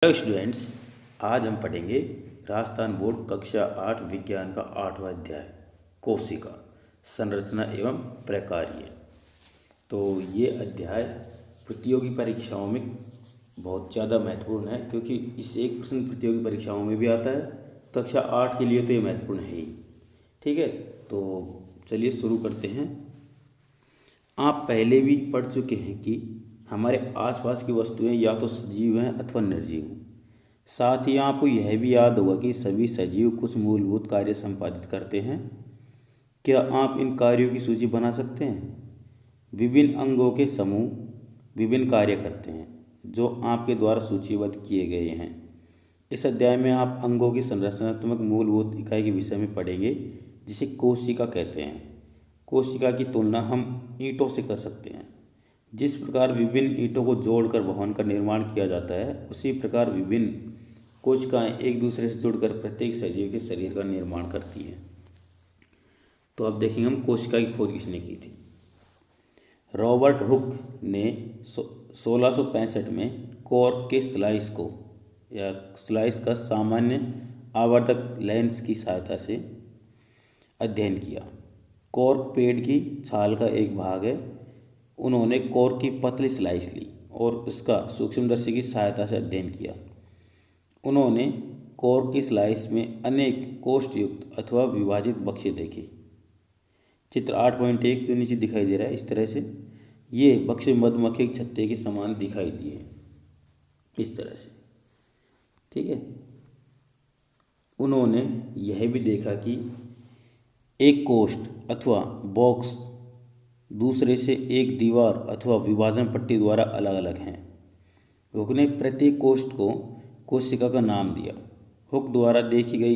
Hello students, आज हम पढ़ेंगे राजस्थान बोर्ड कक्षा 8 विज्ञान का 8वां अध्याय कोशिका संरचना एवं प्रकार्य। तो ये अध्याय प्रतियोगी परीक्षाओं में बहुत ज़्यादा महत्वपूर्ण है, क्योंकि इस एक प्रश्न प्रतियोगी परीक्षाओं में भी आता है। कक्षा 8 के लिए तो ये महत्वपूर्ण है ही। ठीक है, तो चलिए शुरू करते हैं। आप पहले भी पढ़ चुके हैं कि हमारे आसपास की वस्तुएं या तो सजीव हैं अथवा निर्जीव। साथ ही आपको यह भी याद होगा कि सभी सजीव कुछ मूलभूत कार्य संपादित करते हैं। क्या आप इन कार्यों की सूची बना सकते हैं? विभिन्न अंगों के समूह विभिन्न कार्य करते हैं जो आपके द्वारा सूचीबद्ध किए गए हैं। इस अध्याय में आप अंगों की संरचनात्मक मूलभूत इकाई के विषय में पढ़ेंगे, जिसे कोशिका कहते हैं। कोशिका की तुलना हम ईंटों से कर सकते हैं। जिस प्रकार विभिन्न ईंटों को जोड़कर भवन का निर्माण किया जाता है, उसी प्रकार विभिन्न कोशिकाएं एक दूसरे से जुड़कर प्रत्येक सजीव के शरीर का निर्माण करती हैं। तो अब देखेंगे हम कोशिका की खोज किसने की थी। रॉबर्ट हुक ने 1665 में कॉर्क के स्लाइस को या स्लाइस का सामान्य आवर्धक लेंस की सहायता से अध्ययन किया। कॉर्क पेड़ की छाल का एक भाग है। उन्होंने कॉर्क की पतली स्लाइस ली और उसका सूक्ष्मदर्शी की सहायता से अध्ययन किया। उन्होंने कॉर्क की स्लाइस में अनेक कोष्ठयुक्त अथवा विभाजित बक्से देखे। चित्र 8.1 जो नीचे दिखाई दे रहा है, इस तरह से ये बक्से मधुमक्खी के छत्ते के समान दिखाई दिए, इस तरह से। ठीक है, उन्होंने यह भी देखा कि एक कोष्ठ अथवा बॉक्स दूसरे से एक दीवार अथवा विभाजन पट्टी द्वारा अलग अलग हैं। हुक ने प्रत्येक कोष्ठ को कोशिका का नाम दिया। हुक द्वारा देखी गई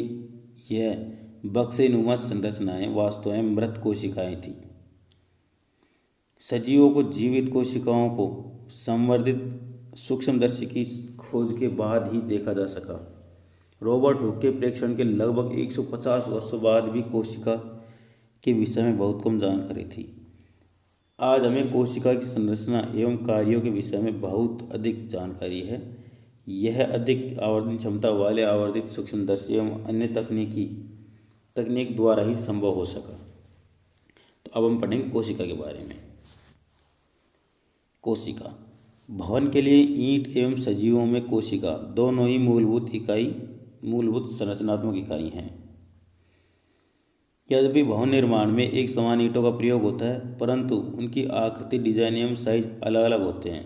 यह बक्सेनुमा संरचनाएं वास्तव में मृत कोशिकाएं थीं। सजीवों को जीवित कोशिकाओं को संवर्धित सूक्ष्मदर्शी की खोज के बाद ही देखा जा सका। रॉबर्ट हुक के प्रेक्षण के लगभग 150 वर्षों बाद भी कोशिका के विषय में बहुत कम जानकारी थी। आज हमें कोशिका की संरचना एवं कार्यों के विषय में बहुत अधिक जानकारी है। यह अधिक आवर्धन क्षमता वाले आवर्धित सूक्ष्मदर्शी एवं अन्य तकनीक द्वारा ही संभव हो सका। तो अब हम पढ़ेंगे कोशिका के बारे में। कोशिका भवन के लिए ईंट एवं सजीवों में कोशिका दोनों ही मूलभूत संरचनात्मक इकाई हैं। यद्यपि भवन निर्माण में एक समान ईंटों का प्रयोग होता है, परंतु उनकी आकृति, डिजाइन एवं साइज अलग अलग होते हैं।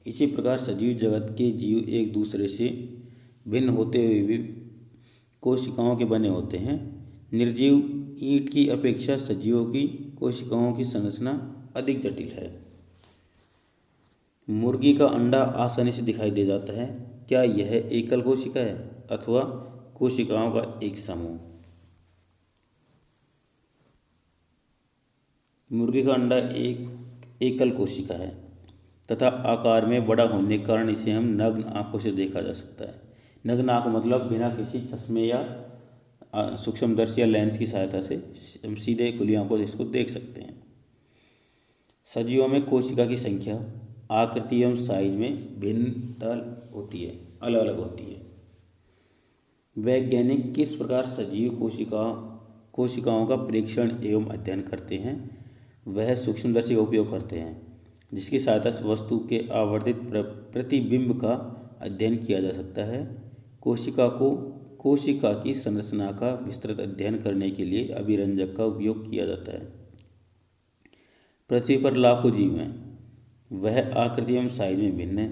इसी प्रकार सजीव जगत के जीव एक दूसरे से भिन्न होते हुए भी कोशिकाओं के बने होते हैं। निर्जीव ईंट की अपेक्षा सजीवों की कोशिकाओं की संरचना अधिक जटिल है। मुर्गी का अंडा आसानी से दिखाई दे जाता है। क्या यह एकल कोशिका है अथवा कोशिकाओं का एक समूह? मुर्गी का अंडा एक एकल कोशिका है तथा आकार में बड़ा होने के कारण इसे हम नग्न आंखों से देखा जा सकता है। नग्न आंख मतलब बिना किसी चश्मे या सूक्ष्मदर्शी या लेंस की सहायता से हम सीधे खुली आंखों से इसको देख सकते हैं। सजीवों में कोशिका की संख्या, आकृति एवं साइज में भिन्नता होती है, अलग अलग होती है। वैज्ञानिक किस प्रकार सजीव कोशिकाओं का परीक्षण एवं अध्ययन करते हैं? वह सूक्ष्मदर्शी का उपयोग करते हैं, जिसकी सहायता से वस्तु के आवर्धित प्रतिबिंब का अध्ययन किया जा सकता है। कोशिका की संरचना का विस्तृत अध्ययन करने के लिए अभिरंजक का उपयोग किया जाता है। पृथ्वी पर लाखों जीव हैं, वह आकृति एवं साइज में भिन्न है।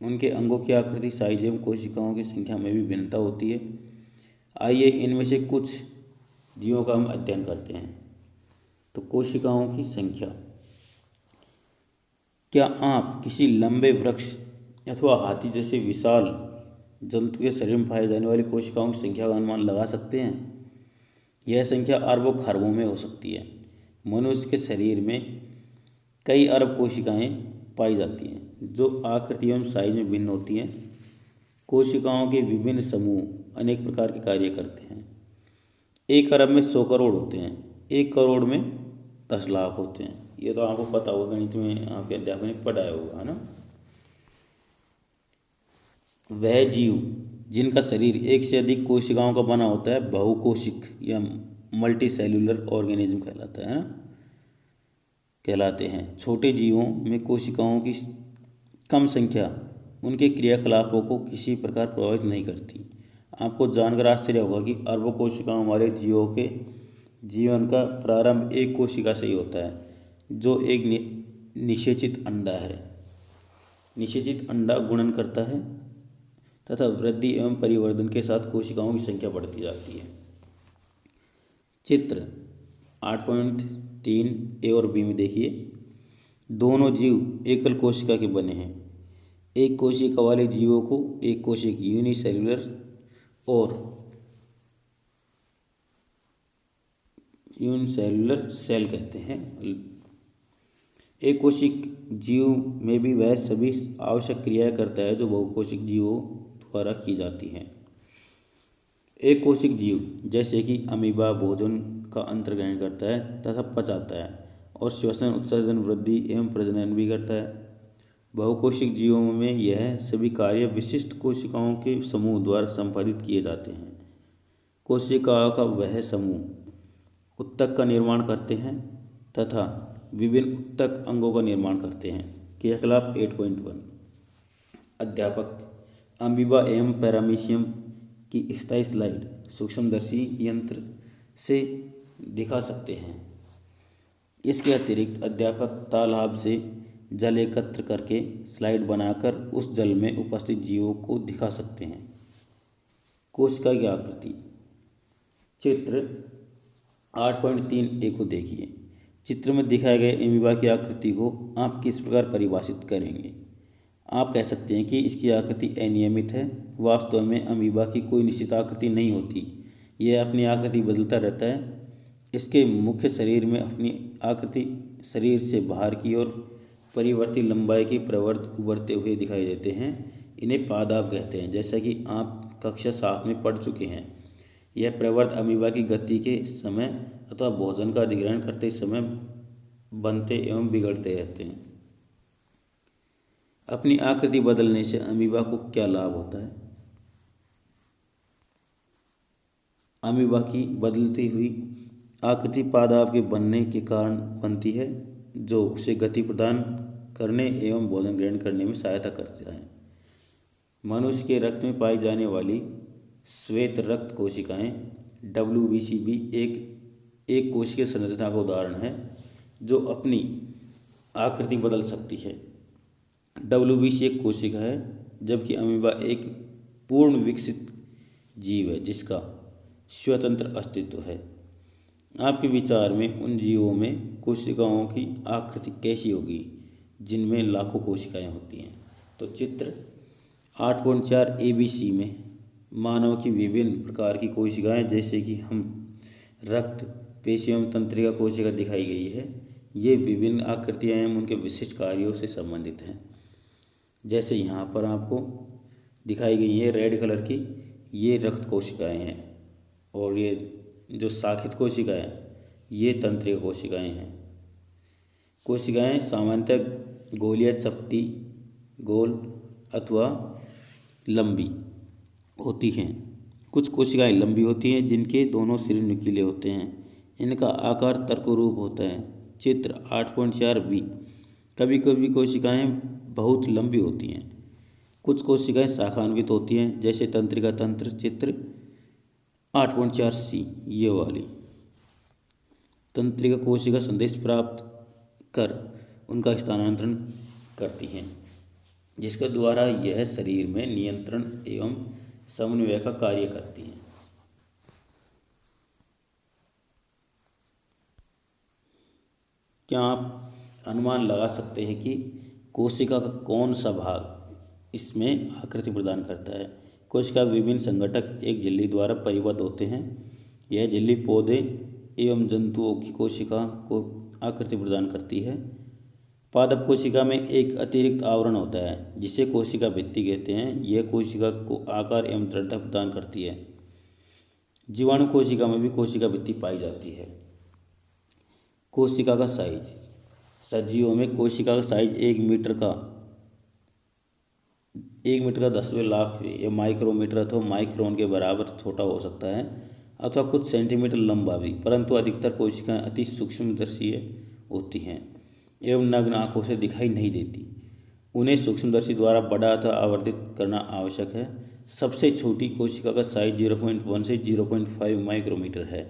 उनके अंगों की आकृति, साइज एवं कोशिकाओं की संख्या में भी भिन्नता होती है। आइए इनमें से कुछ जीवों का हम अध्ययन करते हैं। तो कोशिकाओं की संख्या। क्या आप किसी लंबे वृक्ष अथवा हाथी जैसे विशाल जंतु के शरीर में पाए जाने वाली कोशिकाओं की संख्या का अनुमान लगा सकते हैं? यह संख्या अरबों खरबों में हो सकती है। मनुष्य के शरीर में कई अरब कोशिकाएं पाई जाती हैं, जो आकृति एवं साइज में भिन्न होती हैं। कोशिकाओं के विभिन्न समूह अनेक प्रकार के कार्य करते हैं। 1 अरब में 100 करोड़ होते हैं। 1 करोड़ में 10 लाख होते हैं। ये तो आपको पता होगा, गणित में आपके अध्यापक ने पढ़ाया होगा, है ना। वह जीव जिनका शरीर एक से अधिक कोशिकाओं का बना होता है बहुकोशिक या मल्टी सेल्यूलर ऑर्गेनिज्म कहलाता है ना, कहलाते हैं। छोटे जीवों में कोशिकाओं की कम संख्या उनके क्रियाकलापों को किसी प्रकार प्रभावित नहीं करती। आपको जानकर आश्चर्य होगा कि अरबों कोशिकाओं हमारे जीवों के जीवन का प्रारंभ एक कोशिका से ही होता है, जो एक निषेचित अंडा है। निषेचित अंडा गुणन करता है तथा वृद्धि एवं परिवर्धन के साथ कोशिकाओं की संख्या बढ़ती जाती है। चित्र 8.3 ए और बी में देखिए, दोनों जीव एकल कोशिका के बने हैं। एक कोशिका वाले जीवों को एक कोशिक यूनिसेल्युलर और यूनिसेल्युलर सेल कहते हैं। एक कोशिक जीव में भी वह सभी आवश्यक क्रियाएं करता है जो बहुकोशिक जीवों द्वारा की जाती हैं। एक कोशिक जीव जैसे कि अमीबा भोजन का अंतर्ग्रहण करता है तथा पचाता है और श्वसन उत्सर्जन वृद्धि एवं प्रजनन भी करता है। बहुकोशिक जीवों में यह सभी कार्य विशिष्ट कोशिकाओं के समूह द्वारा संपादित किए जाते हैं। कोशिकाओं का वह समूह उत्तक का निर्माण करते हैं तथा विभिन्न उत्तक अंगों का निर्माण करते हैं। क्रियाकलाप 8.1 अध्यापक अमीबा एवं पैरामीशियम की स्थायी स्लाइड सूक्ष्मदर्शी यंत्र से दिखा सकते हैं। इसके अतिरिक्त अध्यापक तालाब से जल एकत्र करके स्लाइड बनाकर उस जल में उपस्थित जीवों को दिखा सकते हैं। कोशिका की आकृति चित्र 8.3 ए को देखिए। चित्र में दिखाए गए अमीबा की आकृति को आप किस प्रकार परिभाषित करेंगे? आप कह सकते हैं कि इसकी आकृति अनियमित है। वास्तव में अमीबा की कोई निश्चित आकृति नहीं होती, यह अपनी आकृति बदलता रहता है। इसके मुख्य शरीर में अपनी आकृति शरीर से बाहर की ओर परिवर्तित लंबाई के प्रवर्त उभरते हुए दिखाई देते हैं। इन्हें पादाब कहते हैं, जैसा कि आप कक्षा 7 में पढ़ चुके हैं। यह प्रवर्त अमीबा की गति के समय अथवा भोजन का अधिग्रहण करते समय बनते एवं बिगड़ते रहते हैं। अपनी आकृति बदलने से अमीबा को क्या लाभ होता है? अमीबा की बदलती हुई आकृति पादाब के बनने के कारण बनती है, जो उसे गति प्रदान करने एवं भोजन ग्रहण करने में सहायता करता है। मनुष्य के रक्त में पाई जाने वाली श्वेत रक्त कोशिकाएं WBC भी एक कोशिकीय संरचना का उदाहरण है जो अपनी आकृति बदल सकती है। WBC एक कोशिका है, जबकि अमीबा एक पूर्ण विकसित जीव है जिसका स्वतंत्र अस्तित्व है। आपके विचार में उन जीवों में कोशिकाओं की आकृति कैसी होगी जिनमें लाखों कोशिकाएं होती हैं? तो चित्र 8.4 ABC में मानव की विभिन्न प्रकार की कोशिकाएं जैसे कि हम रक्त पेशी एवं तंत्रिका कोशिका दिखाई गई है। ये विभिन्न आकृतियां एवं उनके विशिष्ट कार्यों से संबंधित हैं। जैसे यहाँ पर आपको दिखाई गई है रेड कलर की, ये रक्त कोशिकाएं हैं और ये जो शाखित कोशिकाएं ये तंत्रिका कोशिकाएं हैं। कोशिकाएं सामान्यतः गोल या चपटी, गोल अथवा लंबी होती हैं। कुछ कोशिकाएं लंबी होती हैं जिनके दोनों सिरे नुकीले होते हैं। इनका आकार तर्करूप होता है। चित्र 8.4 बी कभी कभी कोशिकाएं बहुत लंबी होती हैं। कुछ कोशिकाएं शाखान्वित होती हैं, जैसे तंत्रिका तंत्र। चित्र 8.4 सी ये वाली तंत्रिका कोशिका संदेश प्राप्त कर उनका स्थानांतरण करती हैं, जिसके द्वारा यह शरीर में नियंत्रण एवं समन्वय का कार्य करती हैं। क्या आप अनुमान लगा सकते हैं कि कोशिका का कौन सा भाग इसमें आकृति प्रदान करता है? कोशिका के विभिन्न संघटक एक झिल्ली द्वारा परिबद्ध होते हैं। यह झिल्ली पौधे एवं जंतुओं की कोशिका को आकृति प्रदान करती है। पादप कोशिका में एक अतिरिक्त आवरण होता है जिसे कोशिका भित्ति कहते हैं। यह कोशिका को आकार एवं दृढ़ता प्रदान करती है। जीवाणु कोशिका में भी कोशिका भित्ति पाई जाती है। कोशिका का साइज, सजीवों में कोशिका का साइज 1 मीटर का 1 मीटर का 10वें लाख या माइक्रोमीटर अथवा माइक्रोन के बराबर छोटा हो सकता है अथवा कुछ सेंटीमीटर लंबा भी, परंतु अधिकतर कोशिकाएं अति सूक्ष्मदर्शी होती हैं एवं नग्न आंखों से दिखाई नहीं देती। उन्हें सूक्ष्मदर्शी द्वारा बड़ा अथवा आवर्धित करना आवश्यक है। सबसे छोटी कोशिका का साइज 0.1 से 0.5 माइक्रोमीटर है,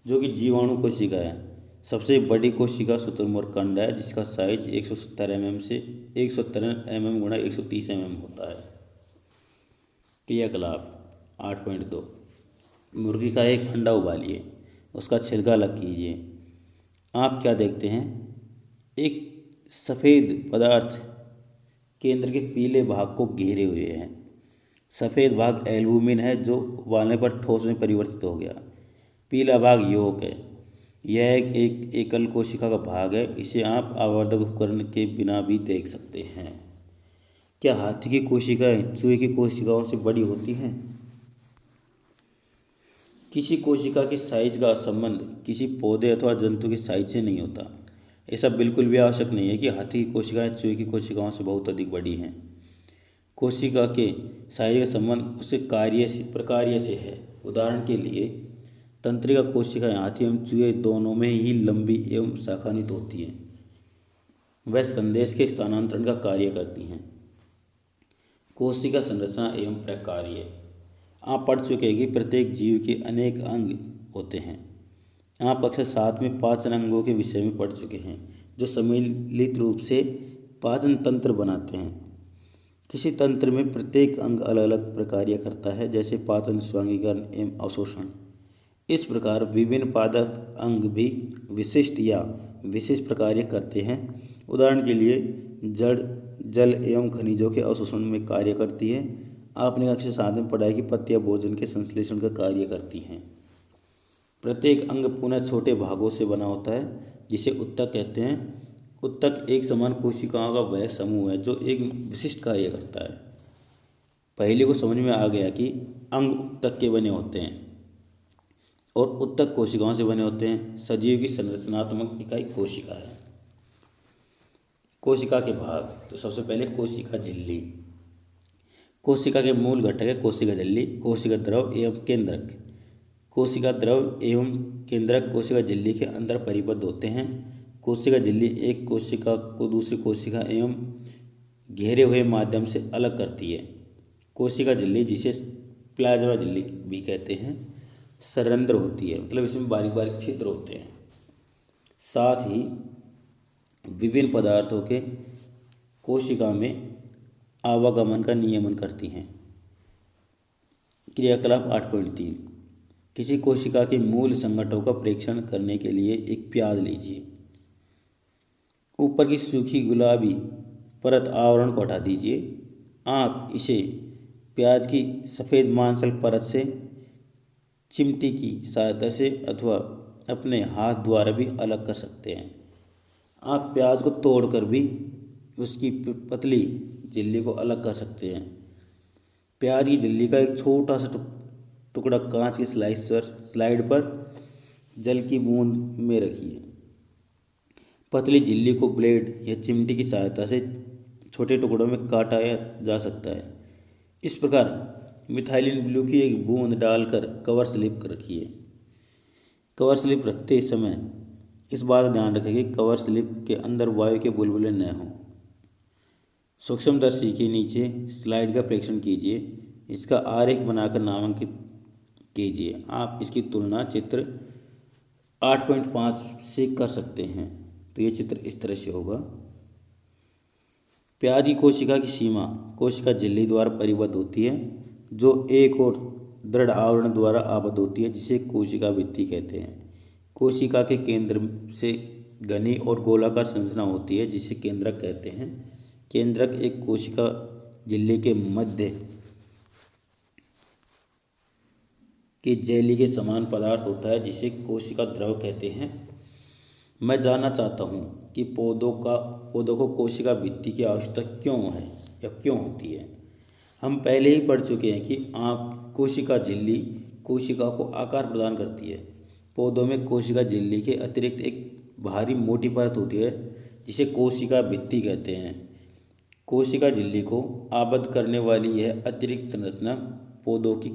जो कि जीवाणु कोशिका है। सबसे बड़ी कोशिका शुतुरमुर्ग कंड है, जिसका साइज 170 mm से 170 mm गुणा 130 mm होता है। क्रियाकलाप 8.2 मुर्गी का एक अंडा उबालिए, उसका छिलका अलग कीजिए। आप क्या देखते हैं? एक सफ़ेद पदार्थ केंद्र के पीले भाग को घेरे हुए है। सफ़ेद भाग एल्बुमिन है, जो उबालने पर ठोस में परिवर्तित हो गया। पीला भाग यौक है। यह एक एकल कोशिका का भाग है। इसे आप आवर्धक उपकरण के बिना भी देख सकते हैं। क्या हाथी की कोशिकाएं चूहे की कोशिकाओं से बड़ी होती हैं? किसी कोशिका के साइज का संबंध किसी पौधे अथवा जंतु के साइज से नहीं होता। ऐसा बिल्कुल भी आवश्यक नहीं है कि हाथी की कोशिकाएं चूहे की कोशिकाओं से बहुत अधिक बड़ी हैं। कोशिका के साइज का संबंध उसके प्रकार्य से है। उदाहरण के लिए तंत्रिका कोशिकाएं हाथी एवं चूहे दोनों में ही लंबी एवं शाखान्वित होती हैं। वह संदेश के स्थानांतरण का कार्य करती हैं। कोशिका संरचना एवं प्रकार्य। आप पढ़ चुके हैं कि प्रत्येक जीव के अनेक अंग होते हैं। आप अक्सर साथ में पाचन अंगों के विषय में पढ़ चुके हैं, जो सम्मिलित रूप से पाचन तंत्र बनाते हैं। किसी तंत्र में प्रत्येक अंग अलग अलग प्रकार्य करता है, जैसे पाचन, स्वांगीकरण एवं अवशोषण। इस प्रकार विभिन्न पादप अंग भी विशिष्ट या विशेष प्रकार्य करते हैं। उदाहरण के लिए जड़ जल एवं खनिजों के अवशोषण में कार्य करती है। आपने अक्सर साथ में पढ़ा है कि पत्तियां भोजन के संश्लेषण का कार्य करती हैं। प्रत्येक अंग पुनः छोटे भागों से बना होता है, जिसे उत्तक कहते हैं। उत्तक एक समान कोशिकाओं का वह समूह है जो एक विशिष्ट कार्य करता है। पहले को समझ में आ गया कि अंग उत्तक के बने होते हैं और उत्तक कोशिकाओं से बने होते हैं। सजीव की संरचनात्मक इकाई कोशिका है। कोशिका के भाग, तो सबसे पहले कोशिका झिल्ली। कोशिका के मूल घटक है कोशिका झिल्ली, कोशिका द्रव एवं केंद्रक। कोशिका द्रव एवं केंद्रक कोशिका झिल्ली के अंदर परिबद्ध होते हैं। कोशिका झिल्ली एक कोशिका को दूसरी कोशिका एवं घेरे हुए माध्यम से अलग करती है। कोशिका झिल्ली, जिसे प्लाज्मा झिल्ली भी कहते हैं, सरंध्र होती है, मतलब इसमें बारीक बारीक छिद्र होते हैं। साथ ही विभिन्न पदार्थों के कोशिका में आवागमन का नियमन करती हैं। क्रियाकलाप 8.3 किसी कोशिका के मूल संगठनों का परीक्षण करने के लिए एक प्याज लीजिए। ऊपर की सूखी गुलाबी परत आवरण को हटा दीजिए। आप इसे प्याज की सफ़ेद मांसल परत से चिमटी की सहायता से अथवा अपने हाथ द्वारा भी अलग कर सकते हैं। आप प्याज को तोड़कर भी उसकी पतली झिल्ली को अलग कर सकते हैं। प्याज की झिल्ली का एक छोटा सा टुकड़ा कांच की स्लाइड पर जल की बूंद में रखिए। पतली झिल्ली को ब्लेड या चिमटी की सहायता से छोटे टुकड़ों में काटा जा सकता है। इस प्रकार मिथाइलिन ब्लू की एक बूंद डालकर कवर स्लिप रखिए। कवर स्लिप रखते समय इस बात का ध्यान रखें कि कवर स्लिप के अंदर वायु के बुलबुले न हों। सूक्ष्मदर्शी के नीचे स्लाइड का परीक्षण कीजिए। इसका आरेख बनाकर नामांकित कीजिए। आप इसकी तुलना चित्र 8.5 से कर सकते हैं। तो ये चित्र इस तरह से होगा। प्याज की कोशिका की सीमा कोशिका झिल्ली द्वारा परिबद्ध होती है, जो एक और दृढ़ आवरण द्वारा आबद्ध होती है, जिसे कोशिका भित्ति कहते हैं। कोशिका के केंद्र से घनी और गोलाकार संरचना होती है, जिसे केंद्रक कहते हैं। केंद्रक एक कोशिका झिल्ली के मध्य के जेली के समान पदार्थ होता है, जिसे कोशिका द्रव कहते हैं। मैं जानना चाहता हूँ कि पौधों को कोशिका भित्ति की आवश्यकता क्यों है या क्यों होती है। हम पहले ही पढ़ चुके हैं कि कोशिका झिल्ली कोशिका को आकार प्रदान करती है। पौधों में कोशिका झिल्ली के अतिरिक्त एक भारी मोटी परत होती है, जिसे कोशिका भित्ति कहते हैं। कोशिका झिल्ली को आबद्ध करने वाली यह अतिरिक्त संरचना पौधों की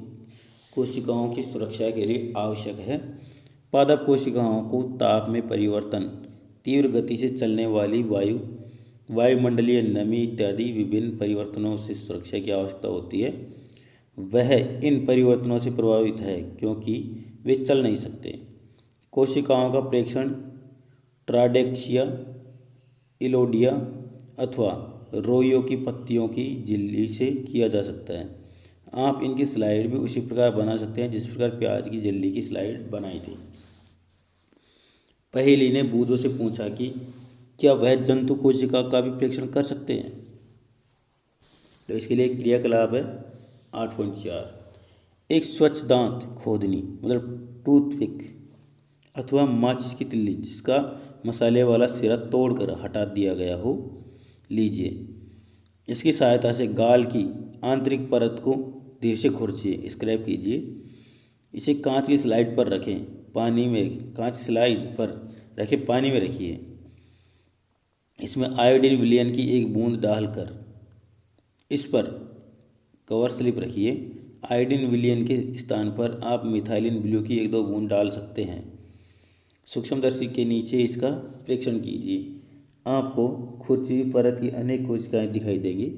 कोशिकाओं की सुरक्षा के लिए आवश्यक है। पादप कोशिकाओं को ताप में परिवर्तन, तीव्र गति से चलने वाली वायुमंडलीय नमी इत्यादि विभिन्न परिवर्तनों से सुरक्षा की आवश्यकता होती है। वह इन परिवर्तनों से प्रभावित है क्योंकि वे चल नहीं सकते। कोशिकाओं का प्रेक्षण ट्राडेक्सिया, इलोडिया अथवा रोइयों की पत्तियों की झिल्ली से किया जा सकता है। आप इनकी स्लाइड भी उसी प्रकार बना सकते हैं जिस प्रकार प्याज की झिल्ली की स्लाइड बनाई थी। पहेली ने बूझों से पूछा कि क्या वह जंतु कोशिका का भी प्रेक्षण कर सकते हैं। तो इसके लिए एक क्रियाकलाप है 8.4। एक स्वच्छ दांत खोदनी मतलब टूथपिक अथवा माचिस की तिल्ली जिसका मसाले वाला सिरा तोड़कर हटा दिया गया हो लीजिए। इसकी सहायता से गाल की आंतरिक परत को धीरे से खुरचिए, स्क्रैप कीजिए। इसे कांच की स्लाइड पर रखें, पानी में रखिए। इसमें आयोडीन विलयन की एक बूंद डालकर इस पर कवर स्लिप रखिए। आयोडीन विलयन के स्थान पर आप मिथाइलिन ब्लू की 1-2 बूंद डाल सकते हैं। सूक्ष्मदर्शी के नीचे इसका परीक्षण कीजिए। आपको खुरची परत की अनेक कोशिकाएं दिखाई देंगी।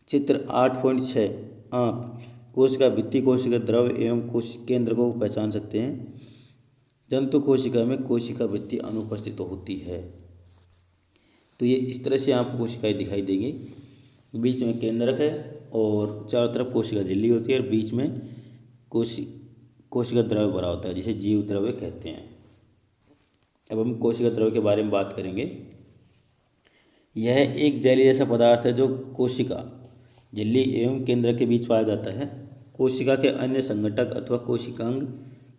चित्र 8.6 आप कोशिका भित्ति, कोशिका द्रव एवं कोशिका केंद्र को पहचान सकते हैं। जंतु कोशिका में कोशिका भित्ति अनुपस्थित होती है। तो ये इस तरह से आपको कोशिकाएं दिखाई देंगी। बीच में केंद्रक है और चारों तरफ कोशिका झिल्ली होती है और बीच में कोशिका द्रव्य भरा होता है जिसे जीव द्रव्य कहते हैं। अब हम कोशिका द्रव्य के बारे में बात करेंगे। यह एक जेली जैसा पदार्थ है जो कोशिका झिल्ली एवं केंद्र के बीच पाया जाता है। कोशिका के अन्य संघटक अथवा कोशिकांग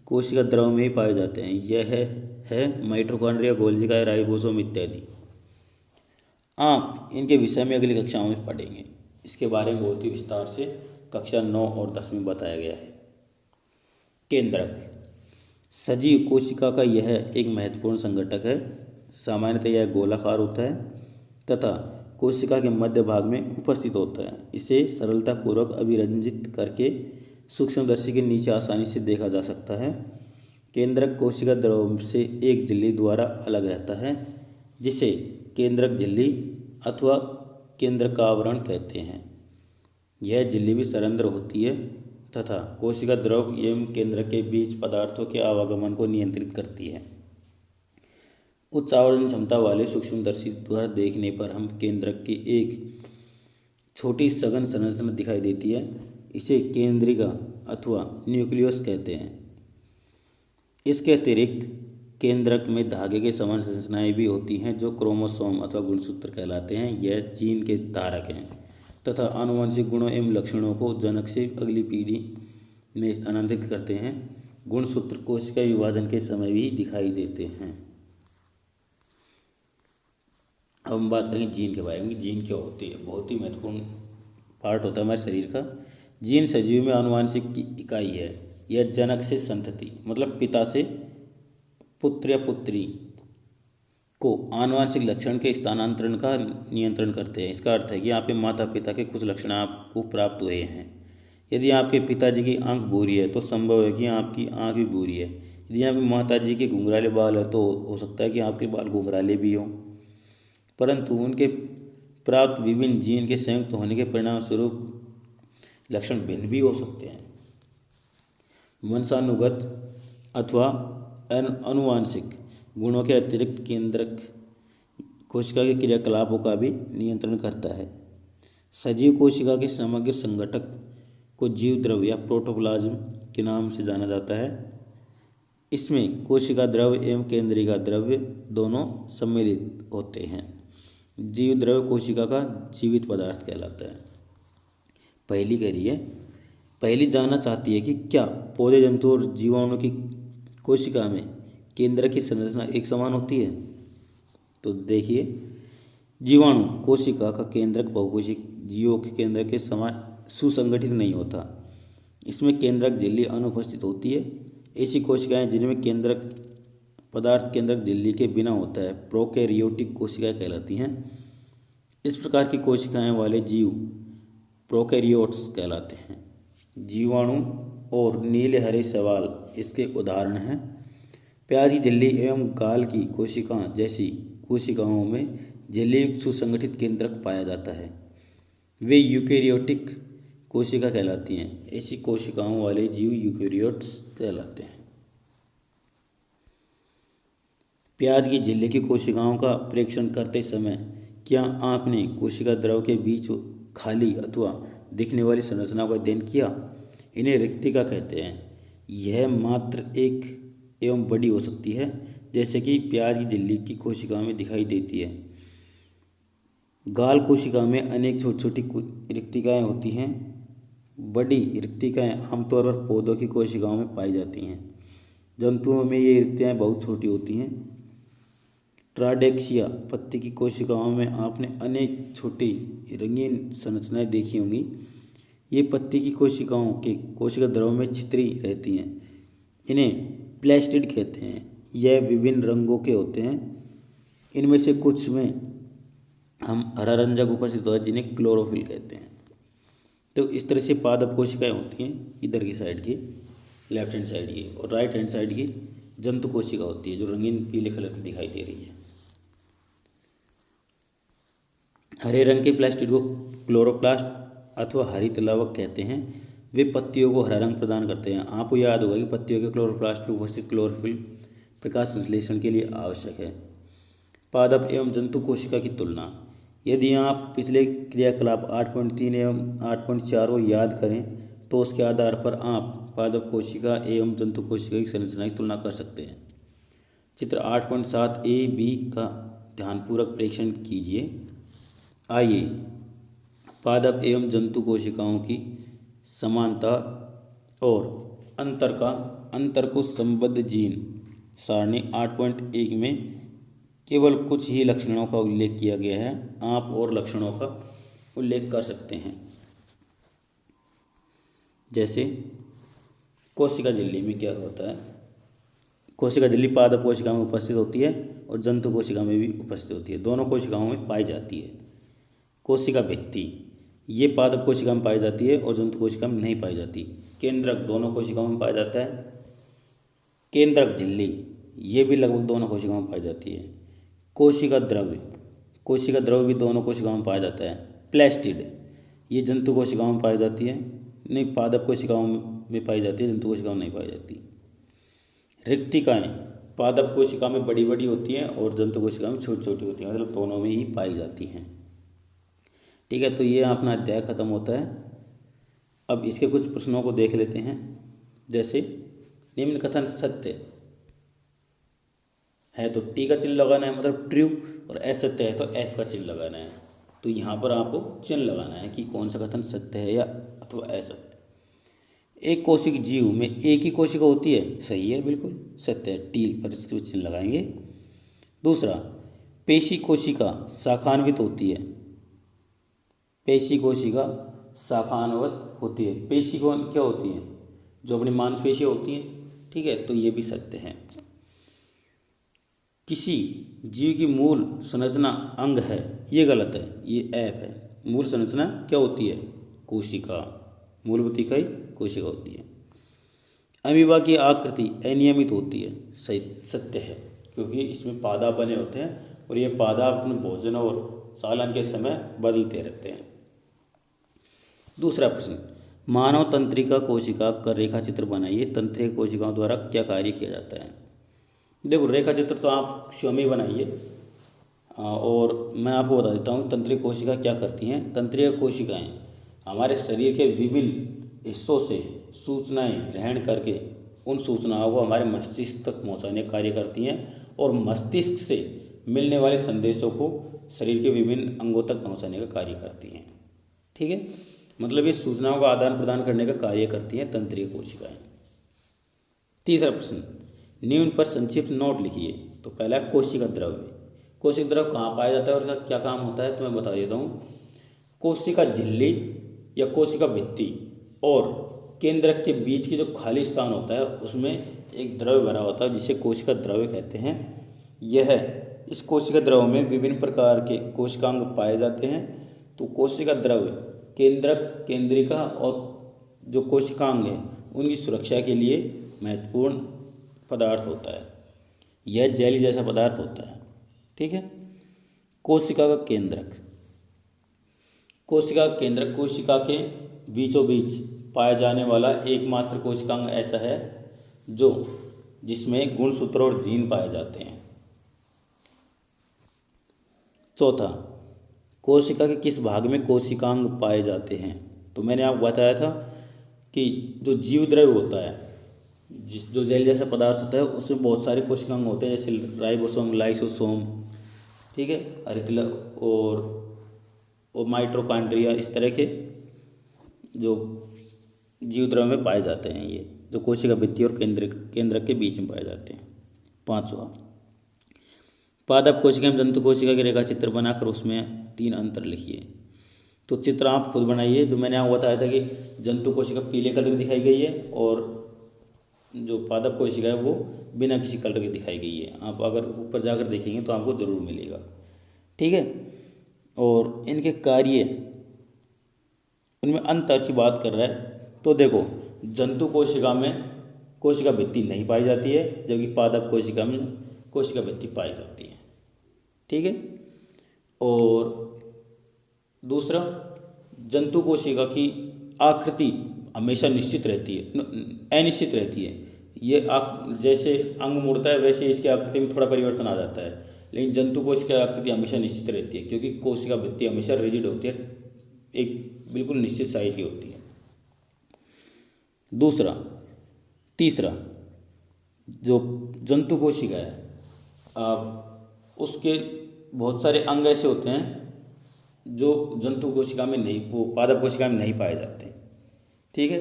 कोशिका द्रव में ही पाए जाते हैं। यह है माइटोकॉन्ड्रिया, गोल्गी, राइबोसोम इत्यादि। आप इनके विषय में अगली कक्षाओं में पढ़ेंगे। इसके बारे में बहुत ही विस्तार से कक्षा 9 और 10 में बताया गया है। केंद्रक सजीव कोशिका का यह एक महत्वपूर्ण संघटक है। सामान्यतः यह गोलाकार होता है तथा कोशिका के मध्य भाग में उपस्थित होता है। इसे सरलतापूर्वक अभिरंजित करके सूक्ष्मदर्शी के नीचे आसानी से देखा जा सकता है। केंद्रक कोशिका द्रव से एक झिल्ली द्वारा अलग रहता है जिसे केंद्रक झिल्ली अथवा केंद्रकावरण कहते हैं। यह झिल्ली भी सरंध्र होती है तथा कोशिका द्रव एवं केंद्र के बीच पदार्थों के आवागमन को नियंत्रित करती है। उच्च आवर्धन क्षमता वाले सूक्ष्मदर्शी द्वारा देखने पर हम केंद्रक की एक छोटी सघन संरचना दिखाई देती है। इसे केंद्रिका अथवा न्यूक्लियस कहते हैं। इसके अतिरिक्त केंद्रक में धागे के समान संरचनाएं भी होती हैं जो क्रोमोसोम अथवा गुणसूत्र कहलाते हैं। यह जीन के धारक हैं तथा आनुवंशिक गुणों एवं लक्षणों को जनक से अगली पीढ़ी में स्थानांतरित करते हैं। गुणसूत्र कोशिका विभाजन के समय भी दिखाई देते हैं। अब हम बात करेंगे जीन के बारे में। जीन क्या होती है? बहुत ही महत्वपूर्ण पार्ट होता है हमारे शरीर का। जीन सजीव में आनुवंशिक की इकाई है। यह जनक से संतति मतलब पिता से पुत्र या पुत्री को आनुवंशिक लक्षण के स्थानांतरण का नियंत्रण करते हैं। इसका अर्थ है कि आपके माता पिता के कुछ लक्षण आपको प्राप्त हुए हैं। यदि आपके पिताजी की आंख भूरी है तो संभव है कि आपकी आंख भी भूरी है। यदि आपकी माताजी के घुंघराले बाल है तो हो सकता है कि आपके बाल घुंघराले भी हों। परंतु उनके प्राप्त विभिन्न जीन के संयुक्त होने के परिणाम स्वरूप लक्षण भिन्न भी हो सकते हैं। वंशानुगत अथवा अनुवांशिक गुणों के अतिरिक्त केंद्रक कोशिका के क्रियाकलापों का भी नियंत्रण करता है। सजीव कोशिका के समग्र संघटक को जीव द्रव्य या प्रोटोप्लाज्म के नाम से जाना जाता है। इसमें कोशिका द्रव्य एवं केंद्रिका द्रव्य दोनों सम्मिलित होते हैं। जीव द्रव्य कोशिका का जीवित पदार्थ कहलाता है। पहली कह रही है, पहली जानना चाहती है कि क्या पौधे, जंतु और जीवाणु की कोशिका में केंद्र की संरचना एक समान होती है? तो देखिए, जीवाणु कोशिका का केंद्रक बहुकोशिक जीवों के केंद्र के समान सुसंगठित नहीं होता। इसमें केंद्रक झिल्ली अनुपस्थित होती है। ऐसी कोशिकाएं जिनमें केंद्रक पदार्थ केंद्रक झिल्ली के बिना होता है प्रोकैरियोटिक कोशिकाएं कहलाती हैं। इस प्रकार की कोशिकाएं वाले जीव प्रोकैरियोट्स कहलाते हैं। जीवाणु और नीले हरे शैवाल इसके उदाहरण हैं। प्याज की झिल्ली एवं गाल की कोशिकाओं जैसी कोशिकाओं में झिल्लीयुक्त सुसंगठित केंद्रक पाया जाता है, वे यूकेरियोटिक कोशिका कहलाती हैं। ऐसी कोशिकाओं वाले जीव यूकेरियोट्स कहलाते हैं। प्याज की झिल्ली की कोशिकाओं का परीक्षण करते समय क्या आपने कोशिका द्रव के बीच खाली अथवा दिखने वाली संरचना का अध्ययन किया? इन्हें रिक्तिका कहते हैं। यह मात्र एक एवं बड़ी हो सकती है, जैसे कि प्याज की झिल्ली की कोशिका में दिखाई देती है। गाल कोशिका में अनेक छोटी छोटी रिक्तिकाएँ होती हैं। बड़ी रिक्तिकाएँ आमतौर पर पौधों की कोशिकाओं में पाई जाती हैं। जंतुओं में ये रिक्तियाँ बहुत छोटी होती हैं। ट्राडेक्सिया पत्ती की कोशिकाओं में आपने अनेक छोटी रंगीन संरचनाएं देखी होंगी। ये पत्ती की कोशिकाओं के कोशिका द्रव में छितरी रहती हैं। इन्हें प्लेस्टिड कहते हैं। यह विभिन्न रंगों के होते हैं। इनमें से कुछ में हम हरा रंजक उपस्थित होता है, जिन्हें क्लोरोफिल कहते हैं। तो इस तरह से पादप कोशिकाएं होती हैं, इधर की साइड की, लेफ्ट हैंड साइड की, और राइट हैंड साइड की जंतु कोशिका होती है, जो रंगीन पीले कलर की दिखाई दे रही है। हरे रंग के प्लास्टिड को क्लोरोप्लास्ट अथवा हरित लवक कहते हैं। वे पत्तियों को हरा रंग प्रदान करते हैं। आपको याद होगा कि पत्तियों के क्लोरोप्लास्ट में उपस्थित क्लोरोफिल प्रकाश संश्लेषण के लिए आवश्यक है। पादप एवं जंतु कोशिका की तुलना। यदि आप पिछले क्रियाकलाप 8.3 एवं 8.4 को याद करें तो उसके आधार पर आप पादप कोशिका एवं जंतु कोशिका की संरचना की तुलना कर सकते हैं। चित्र 8.7 ए बी का ध्यानपूर्वक प्रेक्षण कीजिए। आइए पादप एवं जंतु कोशिकाओं की समानता और अंतर को संबद्ध जीन सारणी 8.1 में केवल कुछ ही लक्षणों का उल्लेख किया गया है। आप और लक्षणों का उल्लेख कर सकते हैं। जैसे कोशिका झिल्ली में क्या होता है? कोशिका झिल्ली पादप कोशिका में उपस्थित होती है और जंतु कोशिका में भी उपस्थित होती है। दोनों कोशिकाओं में पाई जाती है। कोशिका भित्ति ये पादप कोशिका में पाई जाती है और जंतु कोशिका में नहीं पाई जाती। केंद्रक दोनों कोशिकाओं में पाया जाता है। केंद्रक झिल्ली ये भी लगभग दोनों कोशिकाओं में पाई जाती है। कोशिका द्रव्य भी दोनों कोशिकाओं में पाया जाता है। प्लास्टिड ये जंतु कोशिकाओं में पाई जाती है, नहीं पादप कोशिकाओं में पाई जाती है, जंतु कोशिकाओं में नहीं पाई जाती। रिक्तिकाएँ पादप कोशिका में बड़ी बड़ी होती हैं और जंतु कोशिका में छोटी छोटी होती हैं, मतलब दोनों में ही पाई जाती हैं। ठीक है, तो ये अपना अध्याय खत्म होता है। अब इसके कुछ प्रश्नों को देख लेते हैं। जैसे निम्न कथन सत्य है तो टी का चिन्ह लगाना है, मतलब ट्रू, और असत्य है तो एफ का चिन्ह लगाना है। तो यहाँ पर आपको चिन्ह लगाना है कि कौन सा कथन सत्य है या अथवा असत्य। एक कोशिक जीव में एक ही कोशिका होती है, सही है, बिल्कुल सत्य है, टी पर इसके चिन्ह लगाएंगे। दूसरा, पेशी कोशिका शाखान्वित होती है। पेशी कोशिका शाखान्वित होती है। पेशी कौन क्या होती है? जो अपनी मांसपेशियाँ होती हैं। ठीक है, तो ये भी सत्य है। किसी जीव की मूल संरचना अंग है, ये गलत है, ये एफ है। मूल संरचना क्या होती है? कोशिका, मूलभूत इकाई कोशिका होती है। अमीबा की आकृति अनियमित होती है, सही सत्य है, क्योंकि इसमें पादा बने होते हैं और ये पादा अपने भोजन और सालन के समय बदलते रहते हैं। दूसरा प्रश्न, मानव तंत्रिका कोशिका का रेखा चित्र बनाइए। तंत्रिका कोशिकाओं द्वारा क्या कार्य किया जाता है? देखो, रेखा चित्र तो आप स्वयं ही बनाइए और मैं आपको बता देता हूँ तंत्रिका कोशिका क्या करती हैं। तंत्रिका कोशिकाएं हमारे शरीर के विभिन्न हिस्सों से सूचनाएं ग्रहण करके उन सूचनाओं को हमारे मस्तिष्क तक पहुँचाने का कार्य करती हैं और मस्तिष्क से मिलने वाले संदेशों को शरीर के विभिन्न अंगों तक पहुँचाने का कार्य करती हैं। ठीक है, मतलब ये सूचनाओं का आदान प्रदान करने का कार्य करती हैं तंत्रिका कोशिकाएं। तीसरा प्रश्न, निम्न पर संक्षिप्त नोट लिखिए। तो पहला कोशिका द्रव्य। कोशिका द्रव्य कहाँ पाया जाता है और इसका क्या काम होता है, तो मैं बता देता हूँ। कोशिका झिल्ली या कोशिका भित्ति और केंद्रक के बीच की जो खाली स्थान होता है उसमें एक द्रव्य भरा होता है जिसे कोशिका द्रव्य कहते हैं। यह इस कोशिका द्रव में विभिन्न प्रकार के कोशिकांग पाए जाते हैं। तो कोशिका द्रव केंद्रक, केंद्रिका और जो कोशिकांग है उनकी सुरक्षा के लिए महत्वपूर्ण पदार्थ होता है। यह जेली जैसा पदार्थ होता है। ठीक है। कोशिका का केंद्रक, कोशिका का केंद्रक कोशिका के बीचों बीच पाया जाने वाला एकमात्र कोशिकांग ऐसा है जिसमें गुणसूत्र और जीन पाए जाते हैं। चौथा, कोशिका के किस भाग में कोशिकांग पाए जाते हैं? तो मैंने आपको बताया था कि जो जीव द्रव्य होता है, जो जेल जैसा पदार्थ होता है, उसमें बहुत सारे कोशिकांग होते हैं, जैसे राइबोसोम, लाइसोसोम, ठीक है, अरिथ्ला और माइटोकॉन्ड्रिया, इस तरह के जो जीव द्रव्य में पाए जाते हैं, ये जो कोशिका भित्ति और केंद्रक के बीच में पाए जाते हैं। पांचवा, पादप कोशिका में जंतु कोशिका के रेखा चित्र बनाकर उसमें 3 अंतर लिखिए। तो चित्र आप खुद बनाइए। जो मैंने आपको बताया था कि जंतु कोशिका पीले कलर की दिखाई गई है और जो पादप कोशिका है वो बिना किसी कलर की दिखाई गई है। आप अगर ऊपर जाकर देखेंगे तो आपको ज़रूर मिलेगा। ठीक है। और इनके कार्य, उनमें अंतर की बात कर रहा है तो देखो, जंतु कोशिका में कोशिका भित्ति नहीं पाई जाती है, जबकि पादप कोशिका में कोशिका भित्ति पाई जाती है। ठीक है। और दूसरा, जंतु कोशिका की आकृति हमेशा निश्चित रहती है, अनिश्चित रहती है। ये जैसे अंग मुड़ता है वैसे इसकी आकृति में थोड़ा परिवर्तन आ जाता है, लेकिन जंतु कोशिका की आकृति हमेशा निश्चित रहती है, क्योंकि कोशिका भित्ति हमेशा रिजिड होती है, एक बिल्कुल निश्चित साइज की होती है। दूसरा, तीसरा, जो जंतु कोशिका है उसके बहुत सारे अंग ऐसे होते हैं जो जंतु कोशिका में नहीं, वो पादप कोशिका में नहीं पाए जाते। ठीक है।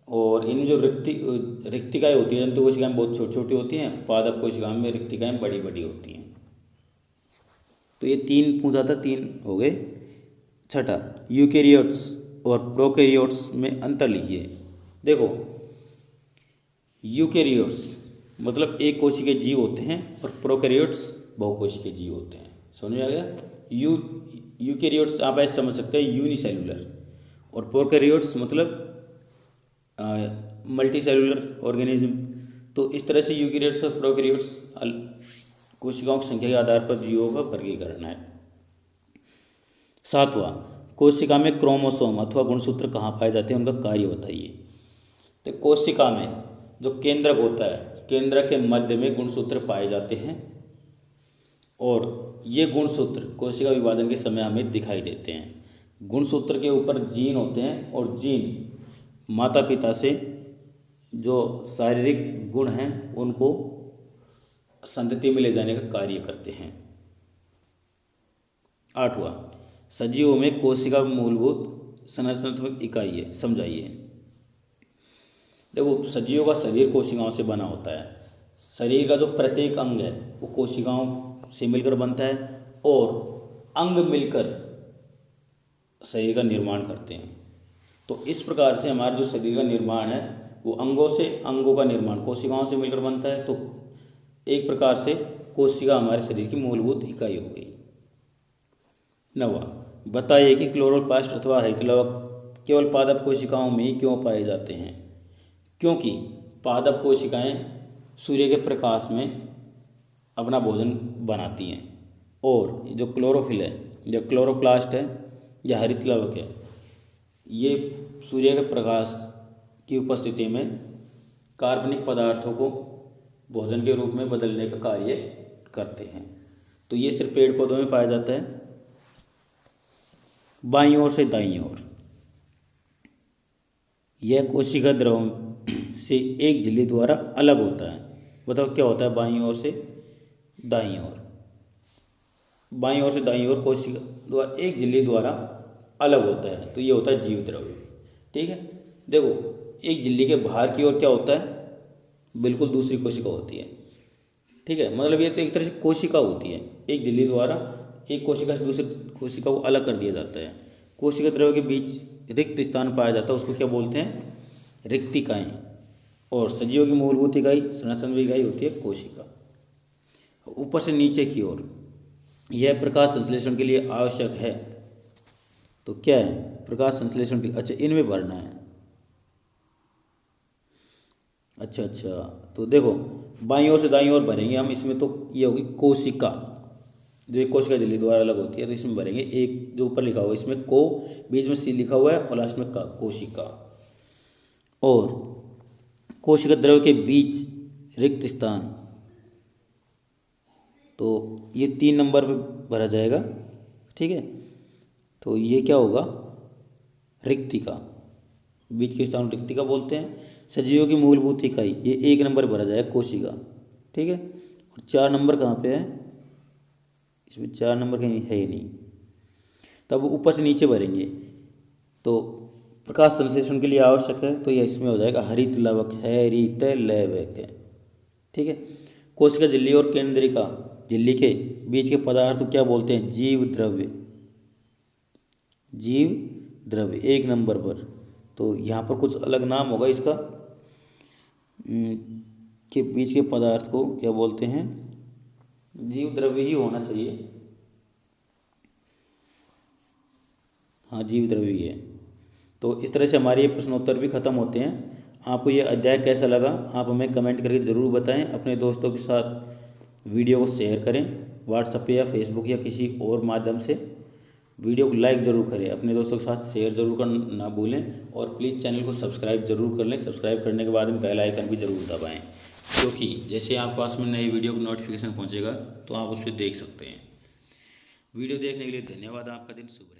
और इन जो रिक्तिकाएँ होती हैं जंतु कोशिका में बहुत छोटी छोटी होती हैं, पादप कोशिका में रिक्तिकाएँ बड़ी बड़ी होती हैं। तो ये 3 पूछा था, 3 हो गए। छठा, यूकेरियोट्स और प्रोकैरियोट्स में अंतर लिखिए। देखो, यूकेरियोट्स मतलब एक कोशिकीय जीव होते हैं और प्रोकैरियोट्स बहुकोशिकीय जीव होते हैं। समझ में आ गया? यूकेरियोट्स आप ऐसे समझ सकते हैं, यूनिसेलुलर, और प्रोकैरियोट्स मतलब मल्टी सेलुलर ऑर्गेनिज्म। तो इस तरह से यूकेरियोट्स और प्रोकैरियोट्स कोशिकाओं की संख्या के आधार पर जीवों का वर्गीकरण है। सातवां, कोशिका में क्रोमोसोम अथवा गुणसूत्र कहाँ पाए जाते हैं, उनका कार्य बताइए। तो कोशिका में जो केंद्रक होता है, केंद्रक के मध्य में गुणसूत्र पाए जाते हैं और ये गुणसूत्र कोशिका विभाजन के समय हमें दिखाई देते हैं। गुणसूत्र के ऊपर जीन होते हैं और जीन माता पिता से जो शारीरिक गुण हैं उनको संतति में ले जाने का कार्य करते हैं। आठवां, सजीवों में कोशिका मूलभूत संरचनात्मक इकाई है, समझाइए। देखो, सजीवों का शरीर कोशिकाओं से बना होता है। शरीर का जो प्रत्येक अंग है वो कोशिकाओं से मिलकर बनता है और अंग मिलकर शरीर का निर्माण करते हैं। तो इस प्रकार से हमारा जो शरीर का निर्माण है वो अंगों का निर्माण कोशिकाओं से मिलकर बनता है। तो एक प्रकार से कोशिका हमारे शरीर की मूलभूत इकाई हो गई। 9वां, बताइए कि क्लोरोप्लास्ट अथवा हरितलवक केवल पादप कोशिकाओं में ही क्यों पाए जाते हैं। क्योंकि पादप कोशिकाएं सूर्य के प्रकाश में अपना भोजन बनाती हैं और जो क्लोरोफिल है या क्लोरोप्लास्ट है या हरितलवक है, ये सूर्य के प्रकाश की उपस्थिति में कार्बनिक पदार्थों को भोजन के रूप में बदलने का कार्य करते हैं। तो ये सिर्फ पेड़ पौधों में पाया जाता है। बाईं ओर से दाईं ओर, यह कोशिका द्रव से एक झिल्ली द्वारा अलग होता है। बताओ क्या होता है बाईं ओर से दाईं ओर? बाईं ओर से दाईं ओर कोशिका द्वारा एक झिल्ली द्वारा अलग होता है, तो ये होता है जीव द्रव्य। ठीक है। देखो, एक झिल्ली के बाहर की ओर क्या होता है, बिल्कुल दूसरी कोशिका होती है। ठीक है। मतलब ये तो एक तरह से कोशिका होती है, एक झिल्ली द्वारा एक कोशिका से दूसरी कोशिका को अलग कर दिया जाता है। कोशिका द्रव्य के बीच रिक्त स्थान पाया जाता है, उसको क्या बोलते हैं, रिक्तिकाएँ। और सजीवों की मूलभूत इकाई संरचनात्मक इकाई होती है कोशिका। ऊपर से नीचे की ओर। यह प्रकाश संश्लेषण के लिए आवश्यक है। तो क्या है प्रकाश संश्लेषण के लिए? अच्छा, इनमें भरना है। अच्छा, तो देखो बाईं ओर से दाईं ओर भरेंगे हम इसमें। तो ये होगी कोशिका, जो एक कोशिका झिल्ली द्वारा अलग होती है। तो इसमें भरेंगे एक, जो ऊपर लिखा हुआ है इसमें को, बीच में सी लिखा हुआ है और लास्ट में का, कोशिका। और कोशिका द्रव्य के बीच रिक्त स्थान, तो ये 3 नंबर पे भरा जाएगा। ठीक है, तो ये क्या होगा? रिक्तिका। बीच के स्थान रिक्तिका बोलते हैं। सजीवों की मूलभूत इकाई, ये 1 नंबर भरा जाएगा कोशिका। ठीक है, और 4 नंबर कहाँ पे है? इसमें 4 नंबर कहीं है ही नहीं। तब ऊपर से नीचे भरेंगे। तो प्रकाश संश्लेषण के लिए आवश्यक है, तो यह इसमें हो जाएगा हरित लवक, हरित लवक। ठीक है, कोशिका झिल्ली और केंद्रिका झिल्ली के बीच के पदार्थ को क्या बोलते हैं? जीव द्रव्य। जीव द्रव्य 1 नंबर पर। तो यहाँ पर कुछ अलग नाम होगा इसका, के बीच के पदार्थ को क्या बोलते हैं? जीव द्रव्य ही होना चाहिए। हाँ, जीव द्रव्य ही है। तो इस तरह से हमारे ये प्रश्नोत्तर भी खत्म होते हैं। आपको ये अध्याय कैसा लगा आप हमें कमेंट करके ज़रूर बताएं। अपने दोस्तों के साथ वीडियो को शेयर करें, व्हाट्सएप पे या फेसबुक या किसी और माध्यम से। वीडियो को लाइक ज़रूर करें, अपने दोस्तों के साथ शेयर ज़रूर करना ना भूलें। और प्लीज़ चैनल को सब्सक्राइब ज़रूर कर लें। सब्सक्राइब करने के बाद में बेल आइकन भी ज़रूर दबाएं, क्योंकि जैसे आपके पास में नई वीडियो को नोटिफिकेशन पहुंचेगा तो आप उसे देख सकते हैं। वीडियो देखने के लिए धन्यवाद। आपका दिन शुभ रहे।